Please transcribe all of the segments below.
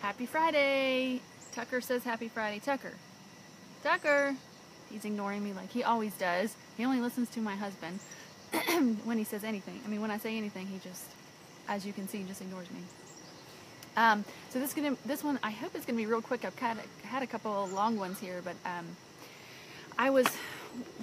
Happy Friday. Tucker says happy Friday. Tucker. He's ignoring me like he always does. He only listens to my husband when he says anything. I mean, when I say anything, he just, as you can see, just ignores me. So this one, I hope it's gonna be real quick. I've had a couple of long ones here, but I was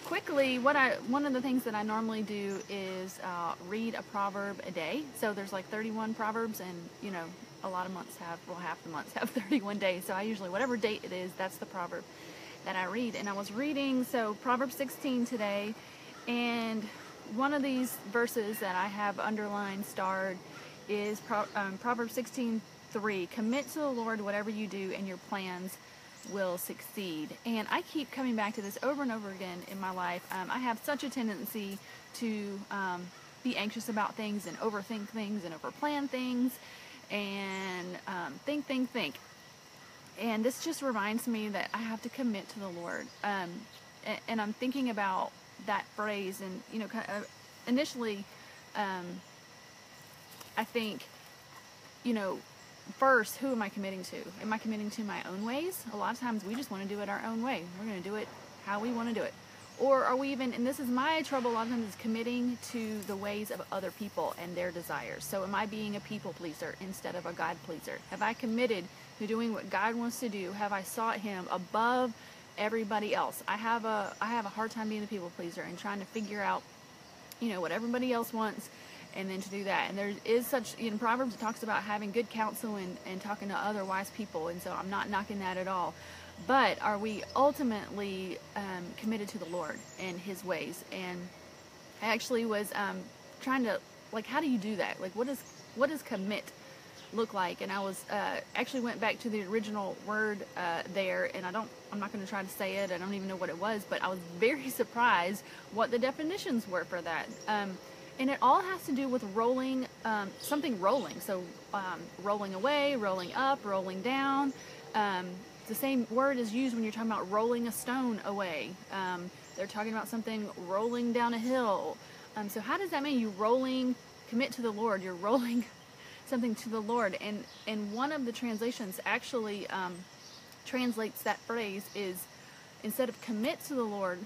quickly, one of the things that I normally do is read a proverb a day. So there's like 31 proverbs, and you know, a lot of months have, well, half the months have 31 days. So I usually, whatever date it is, that's the proverb that I read. And I was reading, so Proverbs 16 today, and one of these verses that I have underlined, starred, is Proverbs 16:3. Commit to the Lord whatever you do, and your plans will succeed. And I keep coming back to this over and over again in my life. I have such a tendency to be anxious about things and overthink things and overplan things and think. And this just reminds me that I have to commit to the Lord. And I'm thinking about that phrase, and you know, initially, I think, you know, first, who am I committing to? Am I committing to my own ways? A lot of times we just want to do it our own way. We're going to do it how we want to do it. Or are we even, and this is my trouble a lot of times, is committing to the ways of other people and their desires. So am I being a people pleaser instead of a God pleaser? Have I committed to doing what God wants to do? Have I sought Him above everybody else? I have a hard time being a people pleaser and trying to figure out, you know, what everybody else wants, and then to do that. And there is such, in Proverbs, it talks about having good counsel and talking to other wise people, and so I'm not knocking that at all. But are we ultimately committed to the Lord and His ways? And I actually was trying to, like, how do you do that? Like, what does commit look like? And I was actually went back to the original word there, and I'm not going to try to say it. I don't even know what it was, but I was very surprised what the definitions were for that. And it all has to do with rolling, something rolling. So rolling away, rolling up, rolling down. The same word is used when you're talking about rolling a stone away. They're talking about something rolling down a hill. So how does that mean? You commit to the Lord. You're rolling something to the Lord. And one of the translations actually translates that phrase is, instead of commit to the Lord,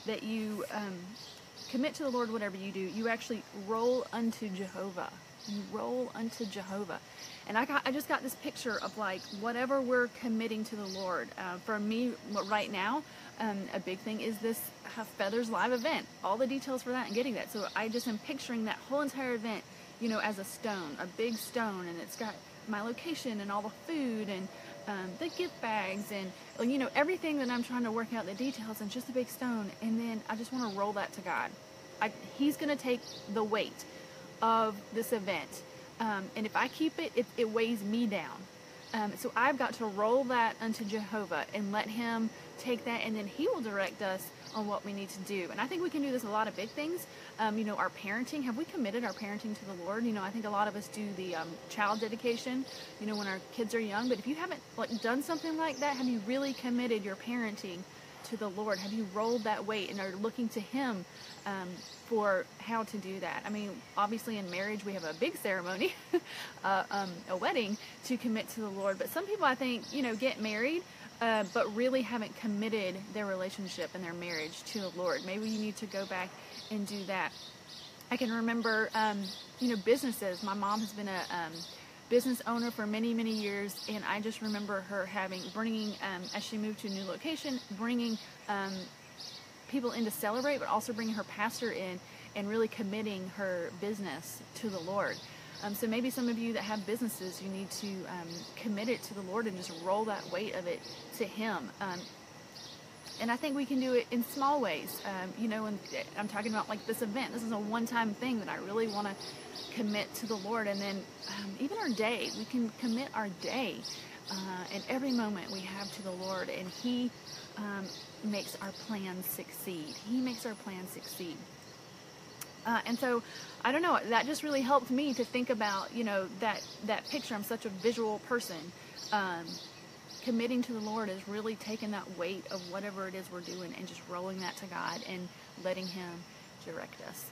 that you commit to the Lord whatever you do, you actually roll unto Jehovah. You roll unto Jehovah. And I just got this picture of, like, whatever we're committing to the Lord. For me right now, a big thing is this Feathers Live event. All the details for that and getting that. So I just am picturing that whole entire event, you know, as a stone, a big stone, and it's got my location and all the food and the gift bags and, you know, everything that I'm trying to work out the details, and just a big stone. And then I just want to roll that to God. He's going to take the weight of this event. And if I keep it, it weighs me down. So I've got to roll that unto Jehovah and let Him take that, and then He will direct us on what we need to do. And I think we can do this a lot of big things. You know, our parenting. Have we committed our parenting to the Lord? You know, I think a lot of us do the child dedication, you know, when our kids are young. But if you haven't, like, done something like that, have you really committed your parenting to the Lord? Have you rolled that weight and are looking to Him for how to do that? I mean, obviously in marriage we have a big ceremony, a wedding, to commit to the Lord. But some people, I think, you know, get married but really haven't committed their relationship and their marriage to the Lord. Maybe you need to go back and do that. I can remember, you know, businesses. My mom has been a business owner for many, many years, and I just remember her bringing, as she moved to a new location, bringing people in to celebrate, but also bringing her pastor in and really committing her business to the Lord. So maybe some of you that have businesses, you need to commit it to the Lord and just roll that weight of it to Him. And I think we can do it in small ways. You know, and I'm talking about, like, this event. This is a one-time thing that I really want to commit to the Lord. And then even our day, we can commit our day and every moment we have to the Lord. And He makes our plans succeed. He makes our plans succeed. And so, I don't know, that just really helped me to think about, you know, that picture. I'm such a visual person. Committing to the Lord is really taking that weight of whatever it is we're doing and just rolling that to God and letting Him direct us.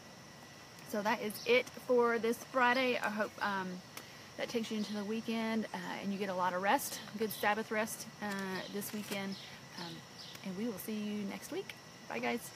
So that is it for this Friday. I hope That takes you into the weekend, and you get a lot of rest, good Sabbath rest this weekend. And we will see you next week. Bye, guys.